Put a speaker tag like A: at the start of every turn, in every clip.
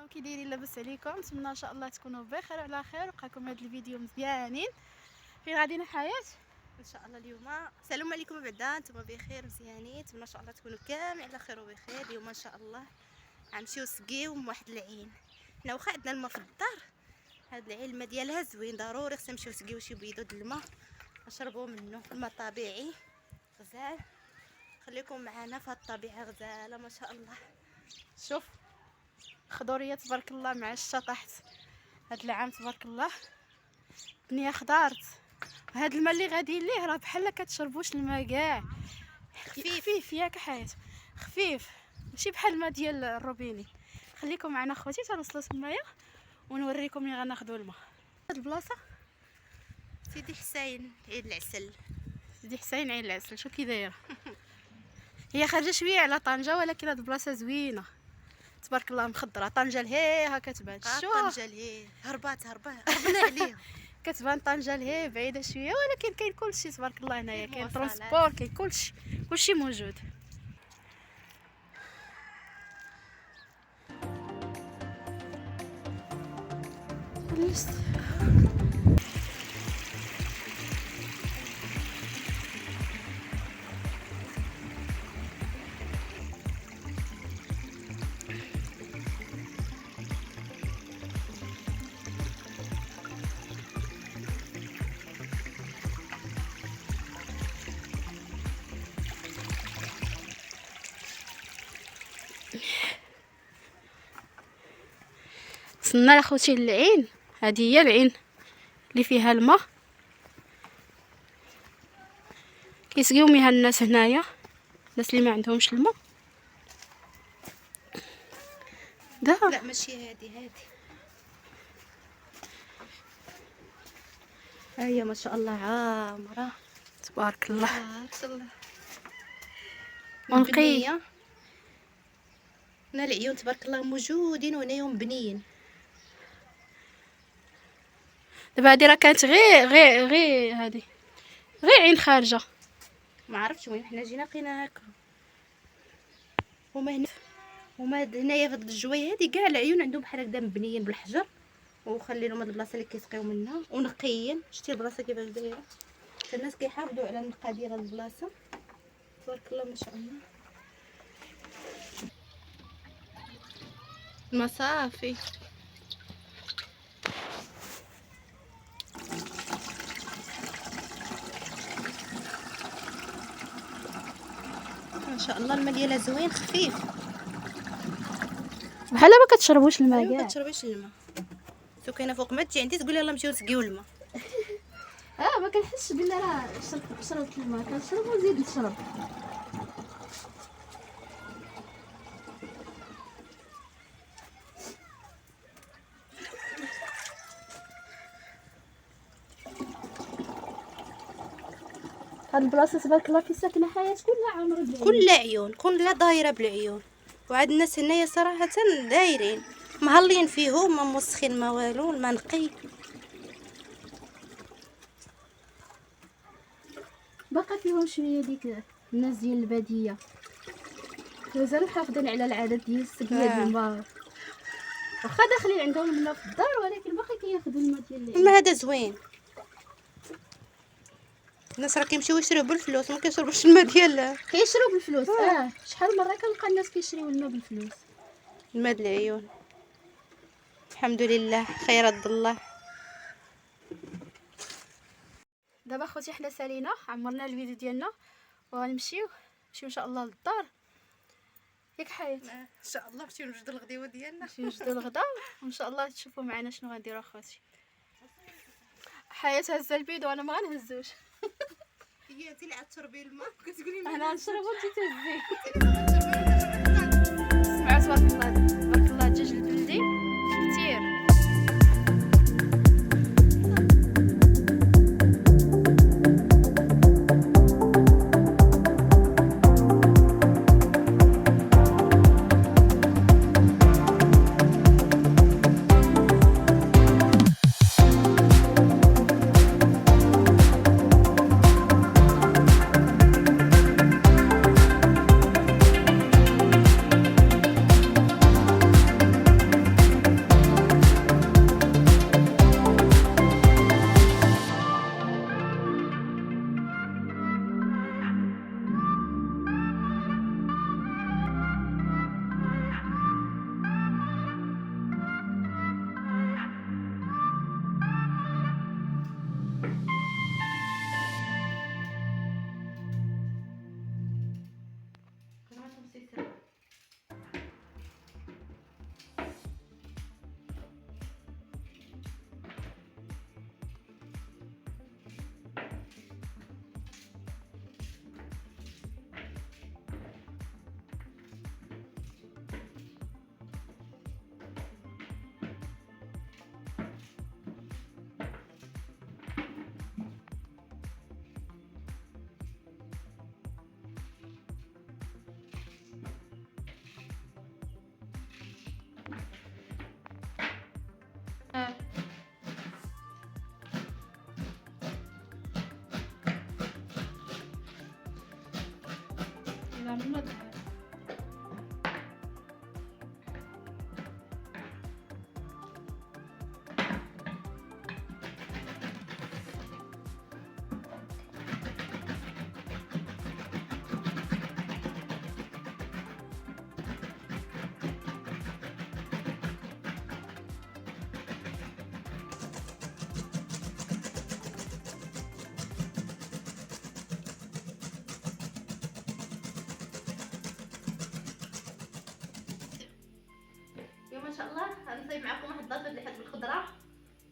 A: كي دايرين؟ لاباس عليكم؟ نتمنى ان شاء الله تكونوا بخير وعلى خير وبقاكم هذا الفيديو مزيانين. فين غاديين حياه؟
B: ان شاء الله اليوم السلام عليكم بعدا، نتوما بخير مزيانين، نتمنى ان شاء الله تكونوا كامل على خير وبخير. اليوم ان شاء الله غنمشيو نسقيو من واحد العين. حنا واخا عندنا الماء في الدار، هاد العين الماء ديالها زوين، ضروري خصنا نمشيو نسقيو شي بيضو د الماء نشربوا منه. الماء طبيعي غزال، خليكم معنا في هاد الطبيعه غزاله ما شاء الله.
A: شوف خضوريه تبارك الله مع الشطحت هاد العام تبارك الله، الدنيا خضارت. هاد الماء اللي غادي ليه راه بحال كتشربوش الماء كاع، خفيف ياك حياه، خفيف ماشي بحال الماء ديال الروبيني. خليكم معنا خوتي تنوصلوا تمايا ونوريكم ملي غناخذوا الماء. هاد البلاصه
B: سيدي حسين عيد العسل.
A: سيدي حسين عين العسل. شو كي دايره؟ هي خارجه شويه على طنجه، ولكن هاد البلاصه زوينه تبارك الله، مخضره. طنجه لهي ها كتبان، شو
B: طنجه لهي هربنا عليها.
A: كتبان طنجه لهي بعيده شويه، ولكن كاين كلشي تبارك الله هنايا، كاين ترونسبور، كاين كلشي موجود. وصلنا لاخوتي العين. هذه هي العين اللي فيها الماء، كيسقيو ميها الناس هنايا، الناس اللي ما عندهمش الماء.
B: لا ماشي هذه هيا ما شاء الله عامره
A: تبارك الله.
B: تبارك الله.
A: ونقي
B: هنا العيون تبارك الله موجودين وهنايا مبنيين.
A: دابا هادي راه كانت غير هادي غير عين خارجه،
B: ما عرفتش وين حنا جينا لقينا هكا. هما هنايا في هاد الجويه هادي كاع العيون عندهم بحال هكذا مبنيين بالحجر، وخلي لهم هاد البلاصه اللي كيسقيو منها ونقيين. شتي البلاصه كيفاش دايره، الناس كيحافظوا على النقاء ديال هاد البلاصه تبارك الله ما شاء الله.
A: مصافي.
B: ما شاء الله الماء ديالها زوين خفيف،
A: بحال ما كتشربوش الماء
B: ما
A: كاع.
B: كتشربيش الماء. سو كاينه فوق ما تجي عندي تقولي يلاه نمشيو نسقيو الماء.
A: ما كنحسش بلي راه شربت الماء، كنشرب ونزيد نشرب. هاد البلاصه تبارك الله في ساكنه حياه كلها عامره بالعيون،
B: كلها عيون، كلها دايره بالعيون. وعاد الناس هنايا صراحه دايرين مهلين فيهم، ما موسخين ما والو، الماء نقي.
A: باقا فيهم شويه ديك الناس ديال الباديه مازالوا حافظين على العادات ديال السقيا الماء، واخا داخلين عندهم الماء في الدار ولكن باقي كياخذوا الماء ديال العين.
B: الماء هذا زوين. الناس راه كيمشيو يشريو بالفلوس، ما كيشربوش الماء ديال
A: كيشريو بالفلوس. شحال مره كنلقى الناس كيشريو الماء بالفلوس.
B: الماء د العيون. الحمد لله خير الله.
A: دابا اخوتي حنا سالينا عمرنا الفيديو ديالنا وغنمشيو ان شاء الله للدار. ياك حياه؟
B: ان شاء الله نمشيو نوجدوا الغديوه ديالنا،
A: نمشيو نوجدوا الغدا وان شاء الله تشوفوا معنا شنو غنديروا اخوتي. حياه هزه البيض وانا ما غنهزوش.
B: هي انت اللي عاد تشربي الماء كتقولي
A: انا نشرب وانت تهزي. سمعوا تبارك الله تبارك الله الدجاج البلدي كثير.
B: شاء الله غنصايب معكم واحد لاطه ديال الحوت بالخضره.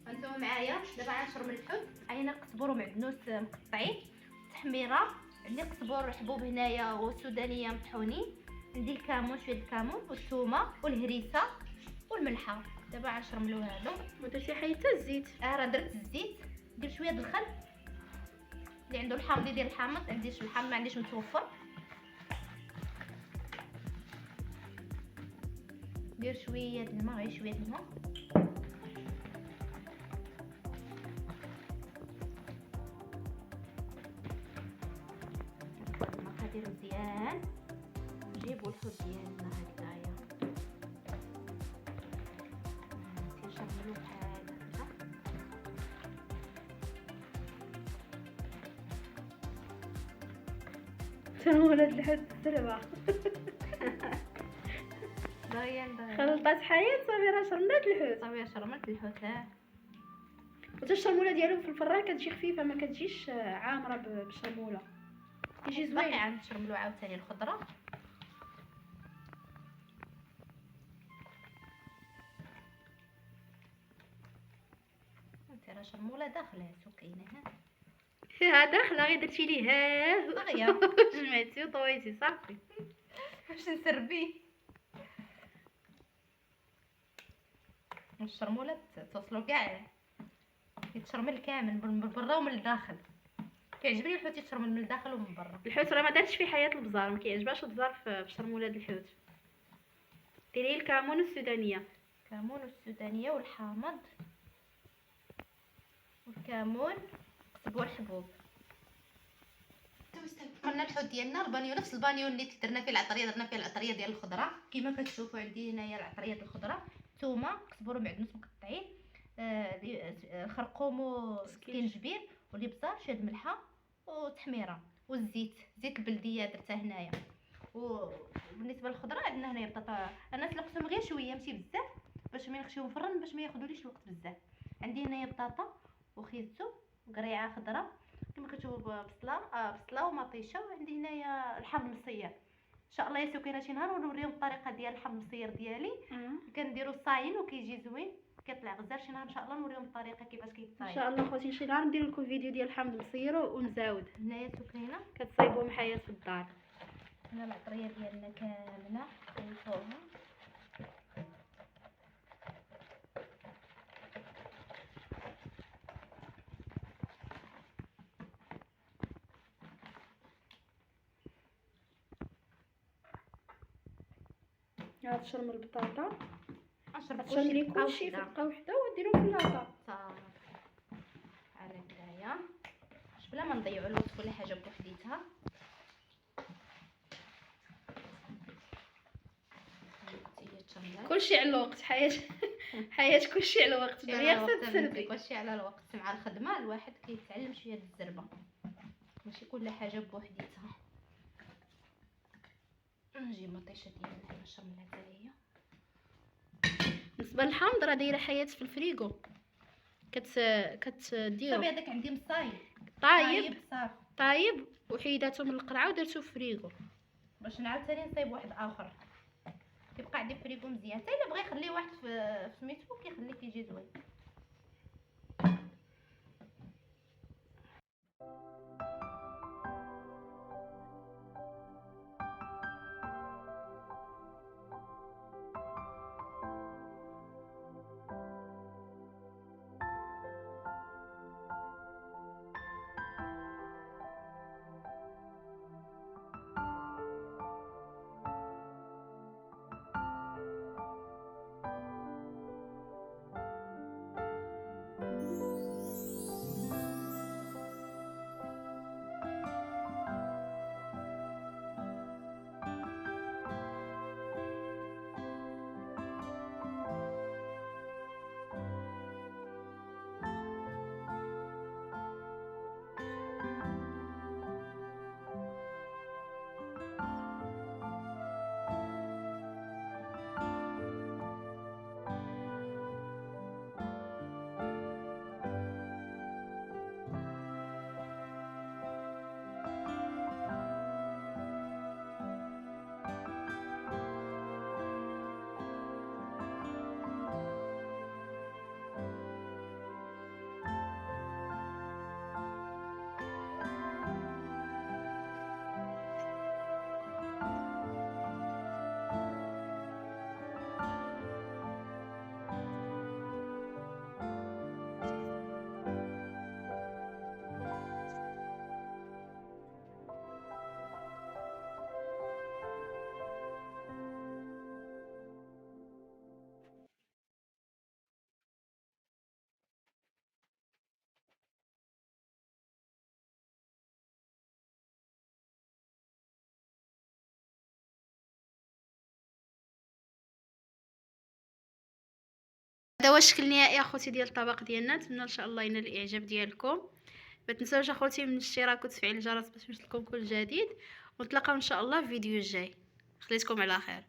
B: هانتوما معايا دابا غنشرب الحوت. عندنا قزبر ومعدنوس مقطعين، تحميره، عندي قزبر حبوب هنايا وسودانيه مطحونين، عندي الكمون شويه الكمون والثومه والهريسه والملحه. دابا غنشرملو هادو.
A: ودرتي حتى الزيت.
B: راه درت الزيت، ندير شويه د الخل، اللي عنده الحامض يدير الحامض، عنديش الحامض ما عنديش متوفر. ندير شويه د الماء، غير شويه د الماء. المقادير مزيان، نجيبو الحوت ديالنا هكايا نشرملو بحال هكا.
A: تا ولاد الحوت السربه
B: داير
A: خلطات حياه صافي راه شرمات الحوت.
B: صافي شرمت الحوت.
A: وتا الشرموله ديالو في الفران كتجي خفيفه، ما كتجيش عامره بالشرموله، يجي
B: باقي
A: زوين.
B: غنشرملو عاوتاني الخضره. انت راه شرموله داخله سكينه
A: ها داخله، غير درتي ليه ها
B: دغيا
A: جمعتي وطويتي صافي.
B: باش نسربيه. الشرموله توصلوا كاع يتشرمل كامل من برا ومن الداخل. كيعجبني الحوت يتشرمل من الداخل ومن برا.
A: الحوت راه ما دارتش فيه حياه البزار، ما كيعجبهاش البزار في شرموله د الحوت. ديري الكمون السودانيه،
B: الكمون والسودانيه والحامض والكمون قزبر حبوب. عملنا الحوت ديالنا البانيو، نفس البانيو اللي درنا فيه العطريه، درنا فيه العطريه ديال الخضره كما كتشوفوا. عندي هنايا العطريه ديال الخضره، ثومه، قزبر ومعدنوس مقطعين، خرقوم وسكينجبير والابزار، شويه ملحه وتحميره والزيت، زيت البلديه درتها هنايا. وبالنسبه للخضره عندنا هنايا بطاطا، انا سلقتهم غير شويه ماشي بزاف باش ما نخشيهم في الفرن، باش ما ياخذوليش الوقت بزاف. عندي هنايا بطاطا وخيزو وقريعه خضراء كما كتشوفوا، بصله ومطيشه. وعندي هنايا الحامض المصير. ان شاء الله يا سكينه شي نهار ونوريهم الطريقه ديال الحامض المصير ديالي. كنديرو الصاين وكيجي زوين، كيطلع غزال. شي نهار ان شاء الله نوريهم الطريقه كيفاش كيتصايب
A: ان شاء الله خوتي. شي نهار ندير لكم فيديو ديال الحامض المصير ومزاود.
B: هنايا سكينه
A: كتصايبوا حياه في الدار.
B: هنا العطريه ديالنا كامله كنصوبها.
A: عاد تشرم البطاطا،
B: نشرب
A: تشرملي كلشي في دقه وحده وديروه في اللاطه
B: صافي على هكايا، باش بلا ما نضيعوا الوقت كل حاجه بوحديتها.
A: كلشي على الوقت. حياه كلشي على الوقت. دابا خصها تسربي
B: كلشي على الوقت. مع الخدمه الواحد كيتعلم شويه الزربه، ماشي كل حاجه بوحديتها. نجيب مطيشه ديالنا نشرملها حتى هي.
A: بالنسبه للحامض راه دايره حياه في الفريغو، كتديرو
B: صافي هذاك عندي مصايب
A: طايب
B: صافي
A: طايب وحيداتو من القرعه ودرتو في الفريغو
B: باش نعاود ثاني نصايب واحد اخر كيبقى عندي فريغو مزيان. حتى الا بغى يخليه واحد في سميتو كيخليه كيجي زوين.
A: هذا هو الشكل النهائي اخوتي ديال الطبق ديالنا. نتمنى ان شاء الله ينال الاعجاب ديالكم. ما تنساوش اخوتي من الاشتراك وتفعيل الجرس باش يوصلكم كل جديد، ونتلاقاو ان شاء الله في فيديو جاي. خليتكم على خير.